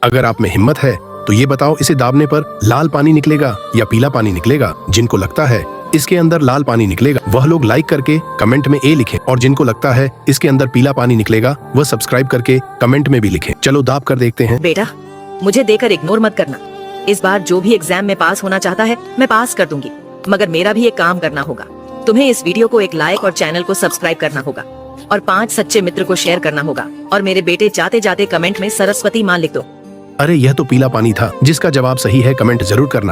अगर आप में हिम्मत है तो ये बताओ, इसे दाबने पर लाल पानी निकलेगा या पीला पानी निकलेगा? जिनको लगता है इसके अंदर लाल पानी निकलेगा वह लोग लाइक करके कमेंट में ए लिखें, और जिनको लगता है इसके अंदर पीला पानी निकलेगा वह सब्सक्राइब करके कमेंट में भी लिखें। चलो दाब कर देखते हैं। बेटा, मुझे देकर इग्नोर मत करना। इस बार जो भी एग्जाम में पास होना चाहता है मैं पास कर दूंगी, मगर मेरा भी एक काम करना होगा। तुम्हें इस वीडियो को एक लाइक और चैनल को सब्सक्राइब करना होगा, और 5 सच्चे मित्र को शेयर करना होगा। और मेरे बेटे, जाते जाते कमेंट में सरस्वती माँ लिख दो। अरे यह तो पीला पानी था। जिसका जवाब सही है कमेंट जरूर करना।